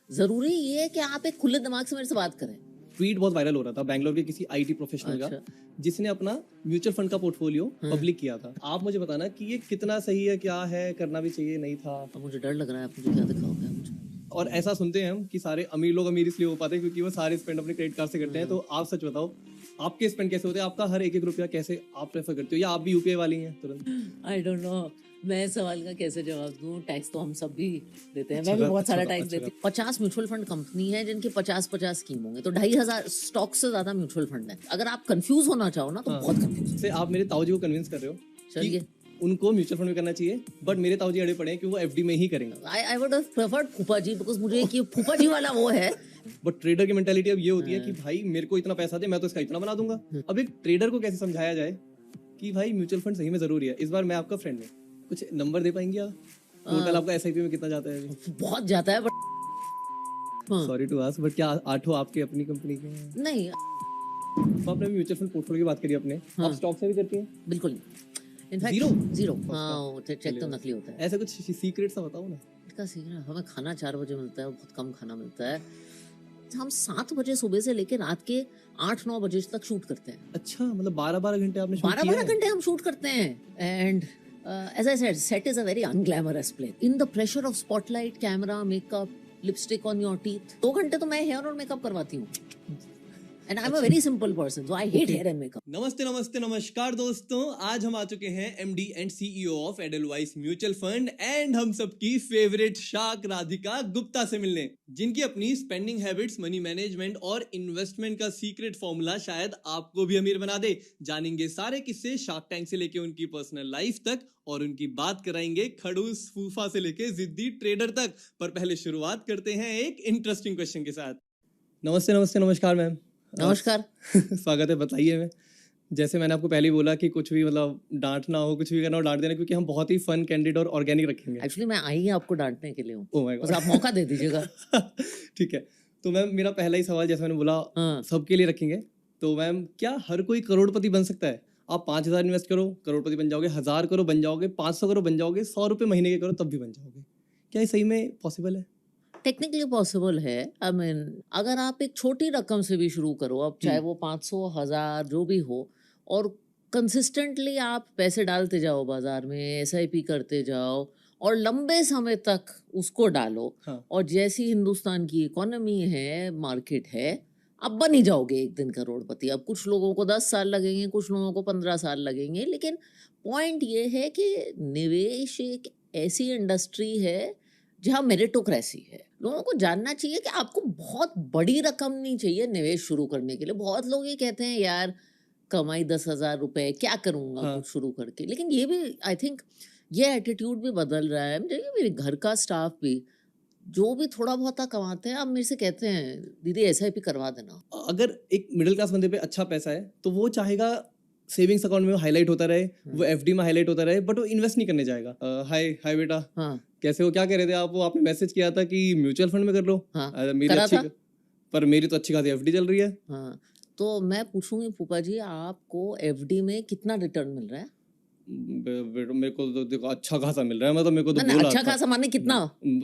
जरूरी ये है कि आप एक खुले दिमाग से मेरे से बात करें। ट्वीट बहुत वायरल हो रहा था बैंगलोर के किसी आईटी प्रोफेशनल अच्छा। का, जिसने अपना म्यूचुअल फंड का पोर्टफोलियो पब्लिक किया था। आप मुझे बताना कि ये कितना सही है, क्या है, करना भी चाहिए, नहीं था। अब मुझे डर लग रहा है, आप मुझे क्या दिखाओगे मुझे। और ऐसा सुनते हैं हम कि सारे अमीर लोग अमीर इसलिए हो पाते हैं क्योंकि वो सारे स्पेंड अपने क्रेडिट कार्ड से करते हैं। तो आप सच बताओ, आपके स्पेंड कैसे होते हैं? आपका हर एक एक रुपया कैसे आप प्रेफर करते हो, या आप भी यूपीआई वाली हैं तुरंत? आई डोंट नो, मैं इस सवाल का कैसे जवाब दूं। टैक्स तो हम सब भी देते हैं, मैं भी बहुत सारा टैक्स देती हूँ। 50 म्यूचुअल फंड कंपनी है जिनके 50-50 स्कीम होंगे, तो 2500 स्टॉक से ज्यादा म्यूचुअल फंड है। अगर आप कंफ्यूज होना चाहो ना तो बहुत कंफ्यूज से आप मेरे ताऊ जी को कन्विंस कर रहे हो चलिए कि उनको म्यूचुअल फंड में करना चाहिए, बट मेरे ताऊ जी अड़े पड़े हैं कि वो एफडी में ही करेंगे। आई वुड हैव प्रेफर्ड फूफा जी, बिकॉज़ मुझे एक ये फूफा जी वाला वो है। बट ट्रेडर की मेंटालिटी अब ये होती है कि भाई मेरे को इतना पैसा दे, मैं तो इसका इतना बना दूंगा। अब एक ट्रेडर को कैसे समझाया जाए कि भाई म्यूचुअल फंड सही में जरूरी है? इस बार मैं आपका फ्रेंड हूँ, कुछ नंबर दे पाएंगे आप? टोटल आपका एसआईपी में कितना जाता है अभी? बहुत जाता है, but sorry to ask, but क्या आठों आपके अपनी कंपनी के हैं? नहीं, तो आपने म्यूचुअल फंड पोर्टफोलियो की बात करी अपने, आप स्टॉक से भी करती हैं? बिल्कुल नहीं। In fact zero. हाँ, चेक तो नकली होता है। ऐसा कुछ सीक्रेट सा बताओ ना। इसका सीक्रेट, हमें खाना 4 बजे मिलता है, बहुत कम खाना मिलता है। हम 7 बजे सुबह से लेकर रात के 8-9 बजे तक शूट करते हैं। अच्छा, मतलब 12-12 घंटे आपने शूट किया? 12-12 घंटे हम शूट करते हैं। And as I said, set is a very unglamorous place. In the pressure of spotlight, camera, makeup, lipstick on your teeth, 2 घंटे तो मैं हेयर और मेकअप करवाती हूँ। And I'm a very simple person, so I hate hair and makeup. नमस्ते नमस्ते नमस्कार दोस्तों, आज हम आ चुके हैं MD and CEO of Edelweiss mutual fund and हम सबकी फेवरेट शाक राधिका गुप्ता से मिलने, जिनकी अपनी स्पेंडिंग हैबिट्स, मनी मैनेजमेंट और इन्वेस्टमेंट का सीक्रेट फॉर्मूला शायद आपको भी अमीर बना दे। जानेंगे सारे किस्से शार्क टैंक से लेके उनकी पर्सनल लाइफ तक, और उनकी बात कराएंगे खड़ूस फूफा से लेके जिद्दी ट्रेडर तक। पर पहले शुरुआत करते हैं एक इंटरेस्टिंग क्वेश्चन के साथ। नमस्ते नमस्ते नमस्कार मैम। नमस्कार। स्वागत है, बताइए। मैं जैसे मैंने आपको पहले ही बोला कि कुछ भी मतलब डांटना हो, कुछ भी करना हो डांट देना, क्योंकि हम बहुत ही फन, कैंडिड और ऑर्गेनिक रखेंगे। एक्चुअली मैं आई आपको डांटने के लिए हूँ। ओह माय गॉड, बस आप मौका दे दीजिएगा। ठीक है, तो मैम मेरा पहला ही सवाल, जैसे मैंने बोला सबके लिए रखेंगे, तो मैम क्या हर कोई करोड़पति बन सकता है? आप 5,000 इन्वेस्ट करो करोड़पति बन जाओगे, 1,000 करो बन जाओगे, 500 करो बन जाओगे, 100 रुपये महीने के करो तब भी बन जाओगे। क्या ये सही में पॉसिबल है? टेक्निकली पॉसिबल है। आई मीन, अगर आप एक छोटी रकम से भी शुरू करो, अब चाहे वो 500, 1000 जो भी हो, और कंसिस्टेंटली आप पैसे डालते जाओ बाजार में, एसआईपी करते जाओ और लंबे समय तक उसको डालो। और जैसी हिंदुस्तान की इकोनॉमी है, मार्केट है, आप बन ही जाओगे एक दिन करोड़पति। अब कुछ लोगों को 10 साल लगेंगे, कुछ लोगों को 15 साल लगेंगे, लेकिन पॉइंट ये है कि निवेश एक ऐसी इंडस्ट्री है जहाँ मेरिटोक्रेसी है। लोगों को जानना चाहिए कि आपको बहुत बड़ी रकम नहीं चाहिए निवेश शुरू करने के लिए। बहुत लोग ये कहते हैं यार कमाई 10,000 रुपए, क्या करूंगा कुछ शुरू करके। लेकिन ये भी, आई थिंक ये एटीट्यूड भी बदल रहा है। मेरे घर का स्टाफ भी, जो भी थोड़ा बहुत कमाते हैं, अब मेरे से कहते हैं दीदी एसआईपी करवा देना। अगर एक मिडिल क्लास बंदे पे अच्छा पैसा है तो वो चाहेगा सेविंग्स अकाउंट में हाईलाइट होता रहे, वो एफडी में हाईलाइट होता रहे, बट वो इन्वेस्ट नहीं करने जाएगा। हाय हाय बेटा, कैसे हो, क्या कह रहे थे आप? वो आपने मैसेज किया था कि म्यूचुअल फंड में कर लो। मेरी अच्छी, पर मेरी तो अच्छी खासी एफडी चल रही है। तो मैं पूछूंगी फूफा जी, आपको एफडी में कितना रिटर्न मिल रहा है? मेरे को तो देखो अच्छा खासा मिल रहा है। मतलब मेरे को तो बोला अच्छा खासा माने कितना?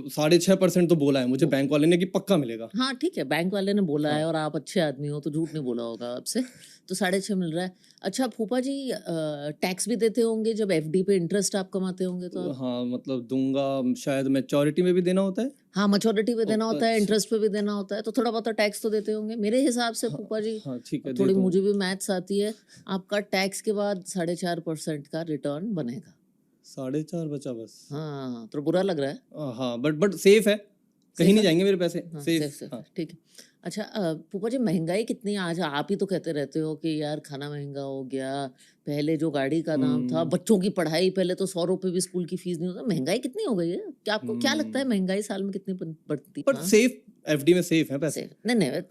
6.5% तो बोला है मुझे बैंक वाले ने कि पक्का मिलेगा। हाँ ठीक है, बैंक वाले ने बोला है और आप अच्छे आदमी हो तो झूठ नहीं बोला होगा आपसे। तो 6.5 मिल रहा है। अच्छा फूफा जी, टैक्स भी देते होंगे जब एफडी पे इंटरेस्ट आप कमाते होंगे तो? हाँ, मतलब दूंगा, शायद मैच्योरिटी में भी देना होता है। हाँ, मैच्योरिटी पे देना होता है, इंटरेस्ट पे भी देना होता है, तो थोड़ा बहुत टैक्स तो देते होंगे मेरे हिसाब से फूफा जी। ठीक है, थोड़ी मुझे भी मैथ्स आती है। आपका टैक्स के बाद 4.5% का रिटर्न बनेगा। 4.5 बचा बस? हाँ, तो बुरा लग रहा है? हाँ, बट सेफ है, कहीं नहीं जाएंगे मेरे पैसे। सेफ। ठीक है। अच्छा फूफा जी, महंगाई कितनी है आज? आप ही तो कहते रहते हो कि यार खाना महंगा हो गया, पहले जो गाड़ी का दाम था, बच्चों की पढ़ाई, पहले तो 100 रुपए भी स्कूल की फीस नहीं होता। महंगाई कितनी हो गई है? क्या आपको क्या लगता है महंगाई साल में कितनी बढ़ती? पर सेफ, एफडी में सेफ है पैसे। नहीं,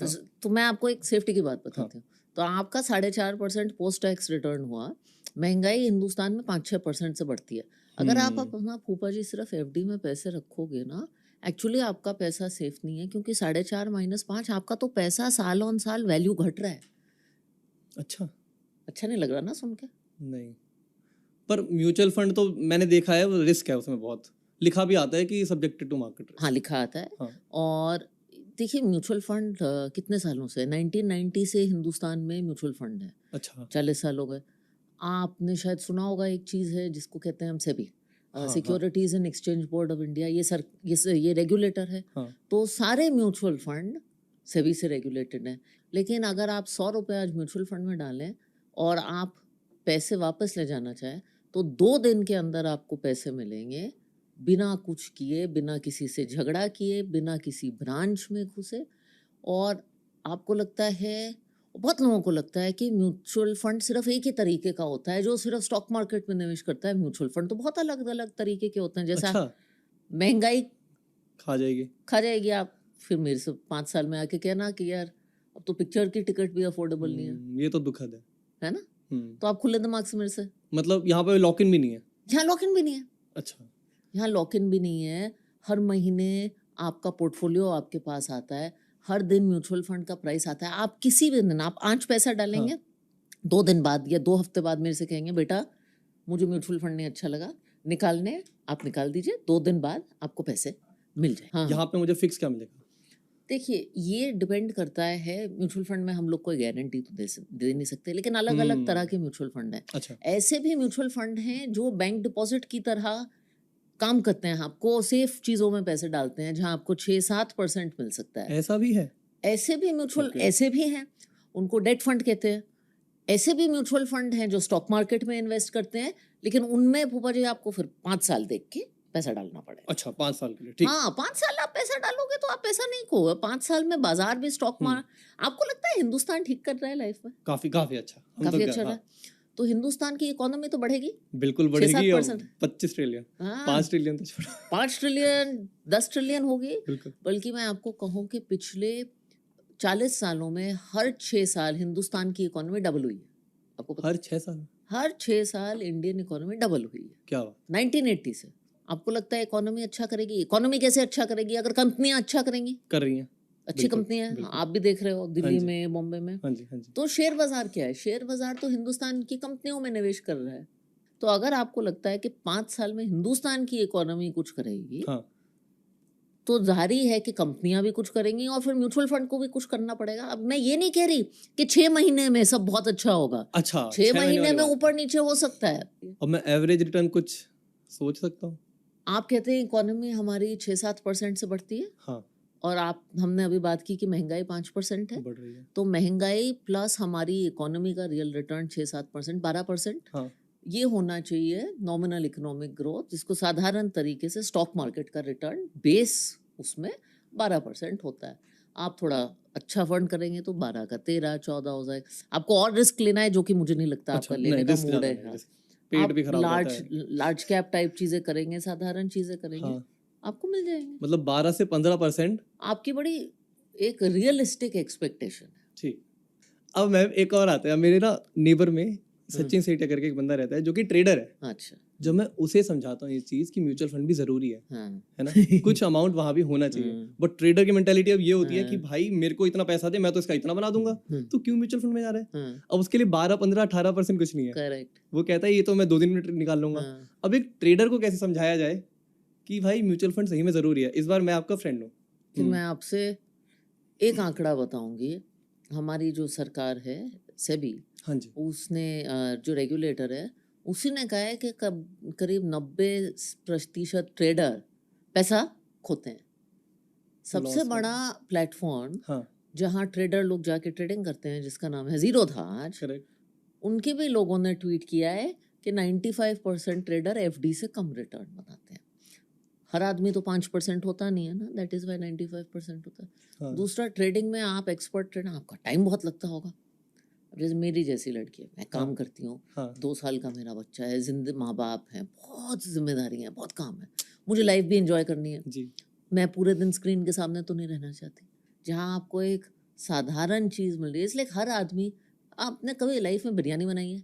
तो मैं आपको एक सेफ्टी की बात बताती हूँ। तो आपका 4.5% पोस्ट टैक्स रिटर्न हुआ। महंगाई हिंदुस्तान में 5-6% से बढ़ती है। अगर आप अपना फूफा जी सिर्फ एफडी में पैसे रखोगे ना, एक्चुअली आपका पैसा सेफ नहीं है, क्योंकि 4.5 - 5 आपका तो पैसा साल ऑन साल वैल्यू घट रहा है। अच्छा नहीं लग रहा ना सुन के? नहीं, पर म्यूचुअल फंड तो मैंने देखा है, वो रिस्क है उसमें बहुत। लिखा भी आता है कि सब्जेक्टेड टू मार्केट। हाँ, लिखा आता है। और देखिए म्यूचुअल फंड कितने सालों से 1990 से हिंदुस्तान में म्यूचुअल फंड है। अच्छा। 40 साल हो गए। आपने शायद सुना होगा एक चीज़ है जिसको कहते हैं हम सेबी, हाँ, securities and exchange board of India. ये रेगुलेटर है। हाँ। तो सारे म्यूचुअल फंड सेबी से रेगुलेटेड हैं। लेकिन अगर आप 100 रुपये आज म्यूचुअल फंड में डालें और आप पैसे वापस ले जाना चाहें तो 2 दिन के अंदर आपको पैसे मिलेंगे, बिना कुछ किए, बिना किसी से झगड़ा किए, बिना किसी ब्रांच में घुसे। और आपको लगता है, बहुत लोगों को लगता है कि म्यूचुअल फंड सिर्फ एक ही तरीके का होता है जो सिर्फ स्टॉक मार्केट में निवेश करता है। म्यूचुअल फंड तो बहुत अलग अलग तरीके के होते हैं। जैसा अच्छा। महंगाई खा जाएगी। खा जाएगी, आप फिर मेरे से 5 साल में आके कहना कि यार अब तो पिक्चर की टिकट भी अफोर्डेबल नहीं है, ये तो दुखद है ना? तो आप खुले दिमाग से मेरे से, मतलब यहाँ पे लॉक इन भी नहीं है? यहाँ लॉक इन भी नहीं है। अच्छा। यहाँ लॉक इन भी नहीं है। हर महीने आपका पोर्टफोलियो आपके पास आता है, हर दिन म्यूचुअल फंड का प्राइस आता है। आप किसी भी दिन आप 5 पैसा डालेंगे, 2 दिन बाद या 2 हफ्ते बाद मेरे से कहेंगे बेटा मुझे म्यूचुअल फंड नहीं अच्छा लगा, निकालने आप निकाल दीजिए, 2 दिन बाद आपको पैसे मिल जाए। हाँ, यहाँ पे मुझे फिक्स क्या मिलेगा? देखिए ये डिपेंड करता है। म्यूचुअल फंड में हम लोग कोई गारंटी तो दे नहीं सकते, लेकिन अलग अलग तरह के म्यूचुअल फंड हैं। अच्छा। ऐसे भी म्यूचुअल फंड हैं जो बैंक डिपॉजिट की तरह काम करते हैं, आपको सेफ चीज़ों में पैसे डालते हैं जहां आपको 6-7% मिल सकता है। ऐसा भी है? ऐसे भी म्यूचुअल Okay. ऐसे भी हैं, उनको डेट फंड कहते हैं। ऐसे भी म्यूचुअल फंड हैं जो स्टॉक मार्केट में इन्वेस्ट करते हैं, लेकिन उनमें भूपा जी आपको फिर 5 साल देख के पैसा डालना पड़ेगा। अच्छा, 5 साल के लिए, ठीक। हाँ, 5 साल आप पैसा डालोगे तो आप पैसा नहीं खोगे। 5 साल में बाजार भी स्टॉक आपको लगता है हिंदुस्तान ठीक कर रहा है लाइफ में? काफी अच्छा। काफी अच्छा रहा है। तो हिंदुस्तान की इकोनॉमी तो बढ़ेगी, बिल्कुल बढ़ेगी। 6-7%। 25 ट्रिलियन, हाँ, 5 ट्रिलियन तो छोड़ो, 5 ट्रिलियन 10 ट्रिलियन होगी। बिल्कुल। बल्कि मैं आपको कहूँ कि पिछले 40 सालों में हर 6 साल हिंदुस्तान की इकोनॉमी डबल हुई है। आपको पता? हर 6 साल? हर 6 साल इंडियन इकोनॉमी डबल हुई है। क्या बात? 1980 से। आपको लगता है इकोनॉमी अच्छा करेगी? इकोनॉमी कैसे अच्छा करेगी? अगर कंपनियां अच्छा करेंगी, कर रही हैं, अच्छी कंपनियां हैं, आप भी देख रहे हो दिल्ली हाँ में, बॉम्बे में। हाँ जी, हाँ जी। तो शेयर बाजार क्या है? शेयर बाजार तो हिंदुस्तान की कंपनियों में निवेश कर रहा है। तो अगर आपको लगता है कि 5 साल में हिंदुस्तान की इकोनॉमी कुछ करेगी, हाँ। तो जाहिर है कि कंपनियां भी कुछ करेंगी और फिर म्यूचुअल फंड को भी कुछ करना पड़ेगा। अब मैं ये नहीं कह रही कि 6 महीने में सब बहुत अच्छा होगा। अच्छा, 6 महीने में ऊपर नीचे हो सकता है। अब मैं एवरेज रिटर्न कुछ सोच सकता हूँ? आप कहते हैं इकोनॉमी हमारी 6-7% से बढ़ती है। हाँ। और हमने अभी बात की कि महंगाई 5% है, बढ़ रही है। तो महंगाई प्लस हमारी इकोनॉमी का रियल रिटर्न 6-7%, 12%। हाँ। ये होना चाहिए नॉमिनल इकोनॉमिक ग्रोथ, जिसको साधारण तरीके से स्टॉक मार्केट का रिटर्न बेस उसमें 12% होता है। आप थोड़ा अच्छा फंड करेंगे तो 12 का 13-14 हो जाए। आपको और रिस्क लेना है जो कि मुझे नहीं लगता आपका लेने का मूड है। पेट भी खराब आप होता है। लार्ज कैप टाइप चीजें करेंगे, साधारण चीजें करेंगे, हाँ। आपको मिल जाएंगे। मतलब 12 से 15% आपकी बड़ी एक रियलिस्टिक एक्सपेक्टेशन है। ठीक। अब मैम एक और आता है, मेरे ना नेबर में सचिन सेठिया करके एक बंदा रहता है जो कि ट्रेडर है। अच्छा। जब मैं उसे समझाता हूँ ये चीज कि म्यूचुअल फंड भी जरूरी है, हाँ। है ना, कुछ अमाउंट वहां भी होना चाहिए, बट ट्रेडर की मेंटालिटी अब ये होती है कि भाई मेरे को इतना पैसा दे, मैं तो इसका इतना बना दूंगा, तो क्यों म्यूचुअल फंड में जा रहा है? अब उसके लिए 12, 15, 18% कुछ नहीं है। करेक्ट। वो कहता है ये तो मैं 2 दिन में निकाल लूंगा। अब एक ट्रेडर को कैसे समझाया जाए कि भाई म्यूचुअल फंड सही में जरूरी है? इस बार मैं आपका फ्रेंड हूँ। फिर मैं आपसे एक आंकड़ा बताऊंगी। हमारी जो सरकार है सेबी, हाँ जी, उसने जो रेगुलेटर है उसी ने कहा है कि करीब 90% ट्रेडर पैसा खोते हैं। सबसे बड़ा प्लेटफॉर्म हाँ, जहाँ ट्रेडर लोग जाके ट्रेडिंग करते हैं, जिसका नाम है जीरो था आज, करेक्ट, उनके भी लोगों ने ट्वीट किया है कि 95% ट्रेडर एफडी से कम रिटर्न बनाते हैं। हर आदमी तो 5% होता नहीं है ना, दैट इज वाई 95% होता है। हाँ। दूसरा, ट्रेडिंग में आप एक्सपर्ट ट्रेडर, आपका टाइम बहुत लगता होगा। जैसे मेरी जैसी लड़की है, मैं काम करती हूँ, 2 साल का मेरा बच्चा है, माँ बाप हैं, बहुत जिम्मेदारी है, बहुत काम है, मुझे लाइफ भी एंजॉय करनी है जी। मैं पूरे दिन स्क्रीन के सामने तो नहीं रहना चाहती। जहाँ आपको एक साधारण चीज़ मिल रही है, इसलिए हर आदमी, आपने कभी लाइफ में बिरयानी बनाई है?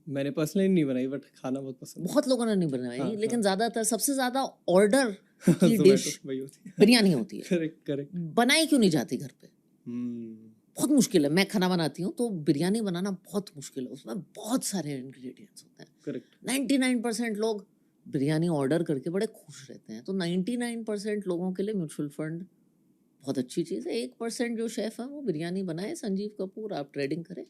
मैंने पर्सनली नहीं बनाई, बट खाना बहुत पसंद है। बहुत लोगों ने नहीं बनाई, हाँ, लेकिन हाँ। ज़्यादातर सबसे ज़्यादा ऑर्डर की डिश बिरयानी होती है। Correct, correct. बनाई क्यों नहीं जाती घर पे? बहुत मुश्किल है। मैं खाना बनाती हूँ तो बिरयानी बनाना बहुत मुश्किल है, उसमें बहुत सारे इंग्रेडिएंट्स होते हैं। करेक्ट। 99% लोग बिरयानी ऑर्डर करके बड़े खुश रहते हैं। तो 99% लोगों के लिए म्यूचुअल फंड बहुत अच्छी चीज़ है। 1% जो शेफ है वो बिरयानी बनाए, संजीव कपूर, आप ट्रेडिंग करें,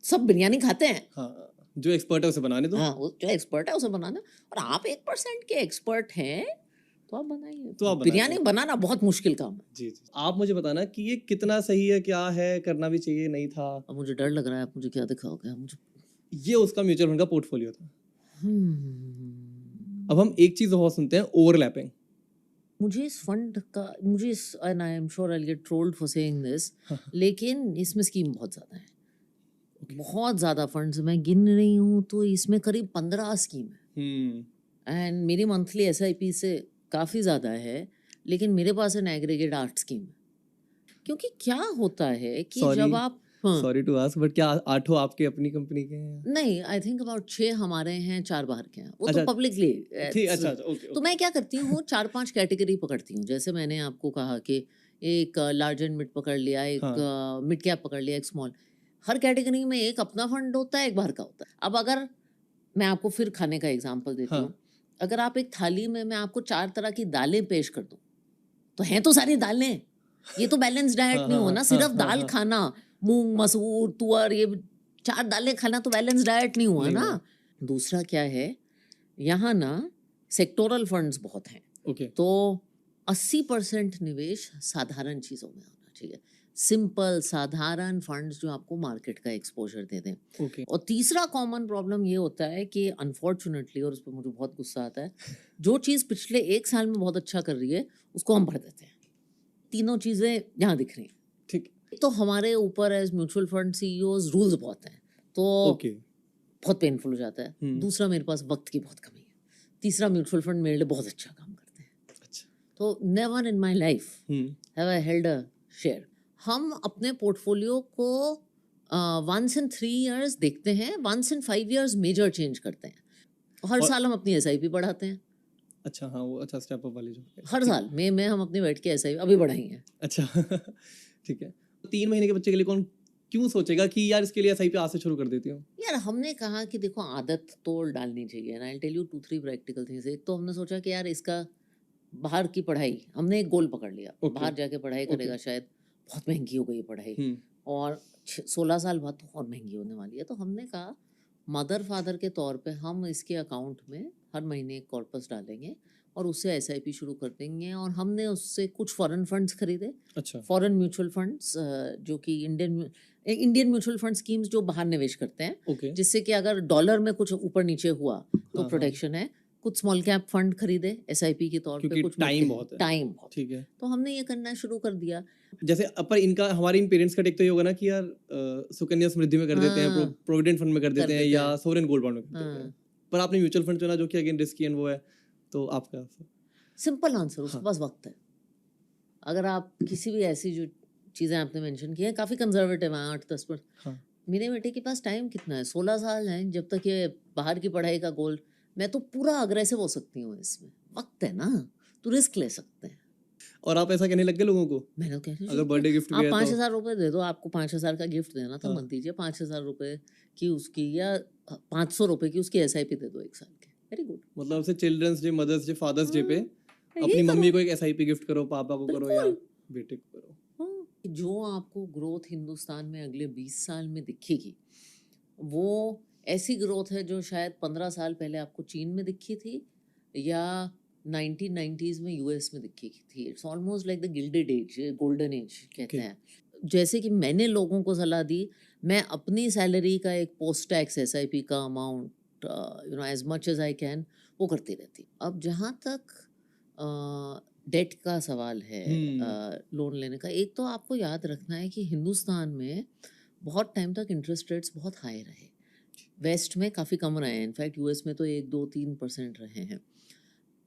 सब बिरयानी खाते हैं। हाँ, जो एक्सपर्ट है उसे बनाने दो। हाँ, वो जो एक्सपर्ट है उसे बनाना, और आप 1% के एक्सपर्ट हैं तो आप बनाइए। तो आप बिरयानी बनाइए। बनाना बहुत मुश्किल काम है। जी जी, आप मुझे बताना कि ये कितना सही है, क्या है, करना भी चाहिए, नहीं था। अब मुझे डर लग रहा है, आप मुझे क्या दिखाओगे? आप मुझे ये उसका म्यूचुअल फंड का पोर्टफोलियो था। हम्म, अब हम एक चीज और सुनते हैं, ओवरलैपिंग। मुझे इस फंड का, मुझे इस, and I am sure I get trolled for saying this, लेकिन इसमें स्कीम बहुत ज़्यादा है। बहुत ज़्यादा फंड्स, मैं गिन रही हूँ तो इसमें करीब 15 स्कीम है, एंड मेरी मंथली SIP से काफ़ी ज़्यादा है, लेकिन मेरे पास एन एग्रीगेट 8 स्कीम है। क्योंकि क्या होता है कि जब आप, हाँ, सॉरी टू आस्क, बट क्या आठों आपके अपनी कंपनी के हैं? नहीं, आई थिंक अबाउट 6 हमारे हैं, 4 बाहर के हैं, वो तो अच्छा, पब्लिकली। ठीक, अच्छा अच्छा, ओके तो मैं क्या करती हूँ, 4-5 कैटेगरी पकड़ती हूँ। जैसे मैंने आपको कहा कि एक लार्ज एंड मिड पकड़ लिया, एक हाँ। मिड कैप पकड़ लिया, एक स्मॉल। हर कैटेगरी में एक अपना फंड होता है, एक बाहर का होता है। अब अगर मैं आपको फिर खाने का एग्जांपल देती हूँ, अगर आप एक थाली में मैं आपको 4 तरह की दालें पेश कर दूँ, तो हैं तो सारी दालें, ये तो बैलेंस डाइट नहीं हुआ ना। सिर्फ दाल खाना, मूंग मसूर तुअर, ये 4 दालें खाना तो बैलेंस डाइट नहीं हुआ नहीं ना। हुआ। दूसरा क्या है, यहाँ ना सेक्टोरल फंड्स बहुत हैं, ओके, तो 80% निवेश साधारण चीज़ों में होना चाहिए। सिंपल साधारण फंड्स जो आपको मार्केट का एक्सपोजर दे दें। ओके, और तीसरा कॉमन प्रॉब्लम ये होता है कि अनफॉर्चुनेटली, और उस पर मुझे बहुत गुस्सा आता है, जो चीज़ पिछले 1 साल में बहुत अच्छा कर रही है उसको हम भर देते हैं। तीनों चीज़ें यहाँ दिख रही हैं। ठीक, तो हमारे ऊपर as mutual fund CEOs rules बहुत हैं, तो ओके, बहुत पेनफुल हो जाता है। दूसरा, मेरे पास वक्त की बहुत कमी है। तीसरा, म्यूचुअल फंड मेरे लिए बहुत अच्छा काम करते हैं। अच्छा, तो never in my life have I held a share. हम अपने पोर्टफोलियो को वंस इन 3 years देखते हैं, once in 5 years major change करते हैं। हर और- साल हम अपनी SIP बढ़ाते हैं। अच्छा, हाँ, वो अच्छा स्टेप अप वाली जो है। हर साल मई में हम अपनी बैठ के SIP अभी बढ़ाई है। अच्छा ठीक है। 3 महीने के बच्चे के लिए कौन क्यों सोचेगा कि यार इसके लिए SIP आज से शुरू कर देती हूँ? यार हमने कहा कि देखो, आदत तो डालनी चाहिए ना। I tell you 2-3 practical things. एक तो हमने सोचा कि यार इसका बाहर की पढ़ाई, हमने एक गोल पकड़ लिया, Okay. बाहर जाके पढ़ाई करेगा। शायद बहुत महंगी हो गई पढ़ाई, और 16 साल बाद तो और महंगी होने वाली है। तो हमने कहा मदर फादर के तौर पे हम इसके अकाउंट में हर महीने एक कॉर्पस डालेंगे और उससे SIP शुरू कर देंगे। और हमने उससे कुछ फॉरेन फंड्स खरीदे, अच्छा, फॉरेन म्यूचुअल फंड्स, जो कि इंडियन म्यूचुअल फंड स्कीम्स जो बाहर निवेश करते हैं, ओके, जिससे कि अगर डॉलर में कुछ ऊपर नीचे हुआ तो हाँ, प्रोटेक्शन है। कुछ स्मॉल कैप फंड खरीदे SIP के तौर पे, क्योंकि कुछ टाइम बहुत है। टाइम बहुत, ठीक है। तो हमने ये करना शुरू कर दिया। जैसे पर इनका हमारे इन पेरेंट्स का टेक तो ये होगा ना कि यार सुकन्या समृद्धि में कर देते हैं, हाँ, प्रोविडेंट फंड में कर देते हैं, देते या हैं। सोवरेन गोल्ड बॉन्ड में कर देते हैं। हाँ, पर आपने म्यूचुअल फंड चुना जो कि अगेन रिस्की एंड वो है, तो आपका सिंपल आंसर, उसके पास वक्त है। अगर आप किसी भी ऐसी जो चीज़ें आपने मेंशन की हैं, काफ़ी कंजर्वेटिव हैं, 8-10%। हाँ, मेरे बेटे के पास टाइम कितना है? 16 साल हैं। जब तक ये बाहर की पढ़ाई का गोल, मैं तो पूरा अग्रेसिव हो सकती हूँ इसमें। वक्त है ना, तो रिस्क ले सकते हैं। और आप ऐसा कहने लग गए लोगों को? मैंने कह रही अगर बर्थडे गिफ्ट भी आप है 5,000 रुपये दे दो, आपको 5,000 का गिफ्ट देना था, हाँ। मत दीजिए। 5,000 रुपये की उसकी, या 500 रुपये की उसकी SIP दे दो 1 साल के। Very good. मतलब से children's day, mother's day, father's day पे यही अपनी मम्मी करो। को एक SIP गिफ्ट करो, पापा को करो, या बिल्कुल। बेटे को करो। हाँ, जो आपको ग्रोथ हिंदुस्तान में अगले 20 साल में दिखेगी, वो ऐसी ग्रोथ है जो शायद 15 साल पहले आपको चीन में दिखी थी, या 1990s में US में दिखी थी। It's almost like the gilded age, golden age कहते हैं। जैसे कि मैंने लोगों को सलाह दी, मैं अपनी सैलरी का एक पोस्ट टैक्स SIP का amount, as much as I can, वो करती रहती। अब जहाँ तक डेट का सवाल है, लोन लेने का, एक तो आपको याद रखना है कि हिंदुस्तान में बहुत टाइम तक इंटरेस्ट रेट्स बहुत हाई रहे। वेस्ट में काफ़ी कम रहे हैं, इनफैक्ट US में तो 1-2-3% रहे हैं।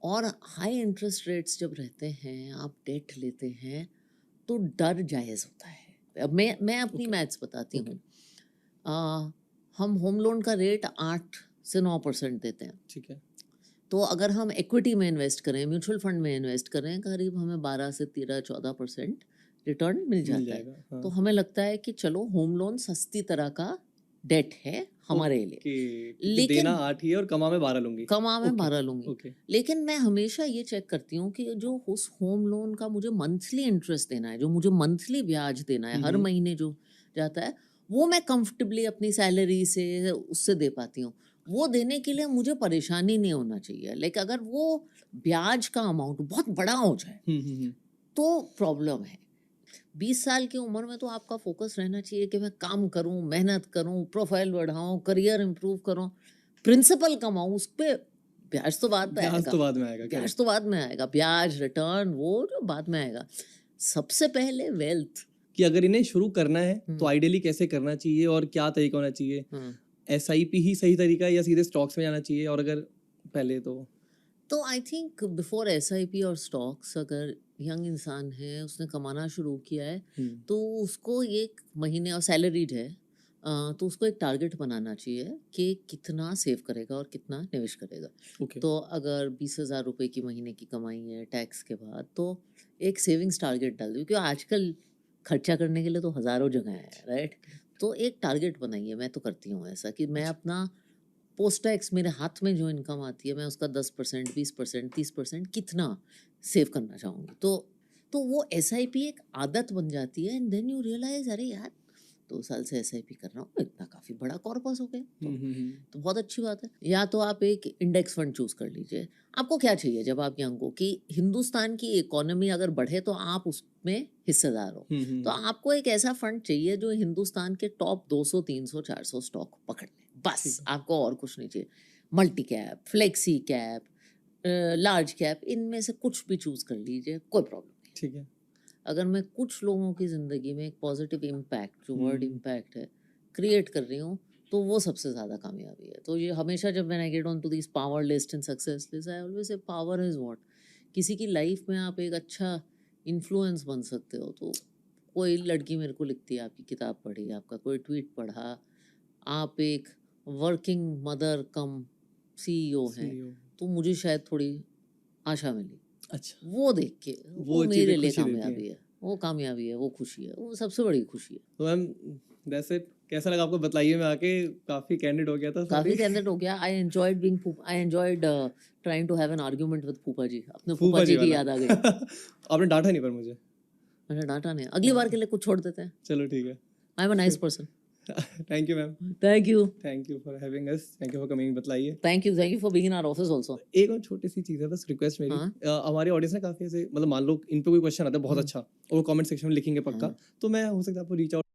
और हाई इंटरेस्ट रेट्स जब रहते हैं, आप डेट लेते हैं, तो डर जायज़ होता है। अब मैं अपनी मैथ्स बताती हूँ। हम होम लोन का रेट 8 से 9% देते हैं। ठीक है। तो अगर हम इक्विटी में इन्वेस्ट करें, म्यूचुअल फंड में इन्वेस्ट करें, करीब हमें 12 से 13-14% रिटर्न मिल जाता है। जाएगा, हाँ। तो हमें लगता है कि चलो होम लोन सस्ती तरह का डेट है, हमारे लिए। क्योंकि लेकिन देना 8 ही है और कमा में 12 लूंगी। कमा में ओके 12 लूंगी। ओके लेकिन मैं हमेशा ये चेक करती हूँ कि जो उस होम लोन का मुझे मंथली इंटरेस्ट देना है, जो मुझे मंथली ब्याज देना है, हर महीने जो जाता है, वो मैं कंफर्टेबली अपनी सैलरी से उससे दे पाती हूँ। वो देने के लिए मुझे परेशानी नहीं होना चाहिए। लाइक अगर वो ब्याज का अमाउंट बहुत बड़ा हो जाए तो प्रॉब्लम है। 20 साल की उम्र में तो आपका फोकस रहना चाहिए कि मैं काम करूं, मेहनत करूं, प्रोफाइल बढ़ाऊं, करियर इंप्रूव करूं, प्रिंसिपल कमाऊं, उस पे ब्याज तो बाद में ब्याज आएगा। तो बाद में आएगा। ब्याज करेक्ट। तो बाद में आएगा, ब्याज रिटर्न वो जो बाद में आएगा। सबसे पहले वेल्थ। कि अगर इन्हें शुरू करना है तो आइडियली कैसे करना चाहिए और क्या तरीका होना चाहिए? SIP ही सही तरीका है या सीधे स्टॉक्स में जाना चाहिए? और अगर पहले तो आई थिंक बिफोर SIP और स्टॉक्स, अगर यंग इंसान है, उसने कमाना शुरू किया है तो उसको एक महीने और सैलरीड है तो उसको एक टारगेट बनाना चाहिए कि कितना सेव करेगा और कितना निवेश करेगा। ओके तो अगर 20,000 रुपये की महीने की कमाई है टैक्स के बाद, तो एक सेविंग्स टारगेट डाल दो, क्योंकि आजकल खर्चा करने के लिए तो हज़ारों जगह है, राइट। तो एक टारगेट बनाइए। मैं तो करती हूँ ऐसा कि मैं अपना पोस्ट टैक्स, मेरे हाथ में जो इनकम आती है, मैं उसका 10%, 20%, 30% कितना सेव करना चाहूँगी। तो वो SIP एक आदत बन जाती है। एंड देन यू रियलाइज, अरे यार 2 साल से SIP कर रहा हूँ, इतना काफ़ी बड़ा कॉर्पस हो गया, तो बहुत अच्छी बात है। या तो आप एक इंडेक्स फंड चूज कर लीजिए। आपको क्या चाहिए जब आप यंग हो कि हिंदुस्तान की इकोनॉमी अगर बढ़े तो आप उसमें हिस्सेदार हो। तो आपको एक ऐसा फंड चाहिए जो हिंदुस्तान के टॉप 200, 300, 400 स्टॉक पकड़ ले, बस। आपको और कुछ नहीं चाहिए। Multi cap, flexi cap, large cap, इनमें से कुछ भी चूज कर लीजिए, कोई प्रॉब्लम नहीं। ठीक है। अगर मैं कुछ लोगों की ज़िंदगी में एक पॉजिटिव इम्पैक्ट, जो वर्ड इम्पैक्ट है, क्रिएट कर रही हूँ, तो वो सबसे ज़्यादा कामयाबी है। तो ये हमेशा जब मैंने get on to this power list and success list, I always say power is what. किसी की लाइफ में आप एक अच्छा इन्फ्लुएंस बन सकते हो। तो कोई लड़की मेरे को लिखती है, आपकी किताब पढ़ी, आपका कोई ट्वीट पढ़ा, आप एक वर्किंग मदर कम CEO हैं, तो मुझे शायद थोड़ी आशा मिली। अच्छा, वो देख के वो चीज़ें मेरे लिए खुशी देती हैं। कामयाबी है। वो कामयाबी है, वो खुशी है, वो सबसे बड़ी खुशी है। तो मैम दैट्स इट। कैसा लगा आपको? बताइए। मैं आके काफी कैंडिड हो गया था। काफी कैंडिडेट हो गया। I enjoyed trying to have an argument with फूफा जी। अपने फूफा जी की वाला याद आ गई। आपने डांटा नहीं पर मुझे। मैंने डांटा नहीं, अगली बार के लिए कुछ छोड़ देते हैं। चलो ठीक है। I am a nice person. Thank you ma'am. Thank you for having us. Thank you for coming. बताइए। Thank you for being in our office also. एक और छोटी सी चीज़ है, बस रिक्वेस्ट मेरी। हाँ। हमारे ऑडियंस ने काफी ऐसे, मतलब मान लो इन पे कोई क्वेश्चन आता है बहुत अच्छा और वो कमेंट सेक्शन में लिखेंगे पक्का, तो मैं हो सकता है आपको रीच आउट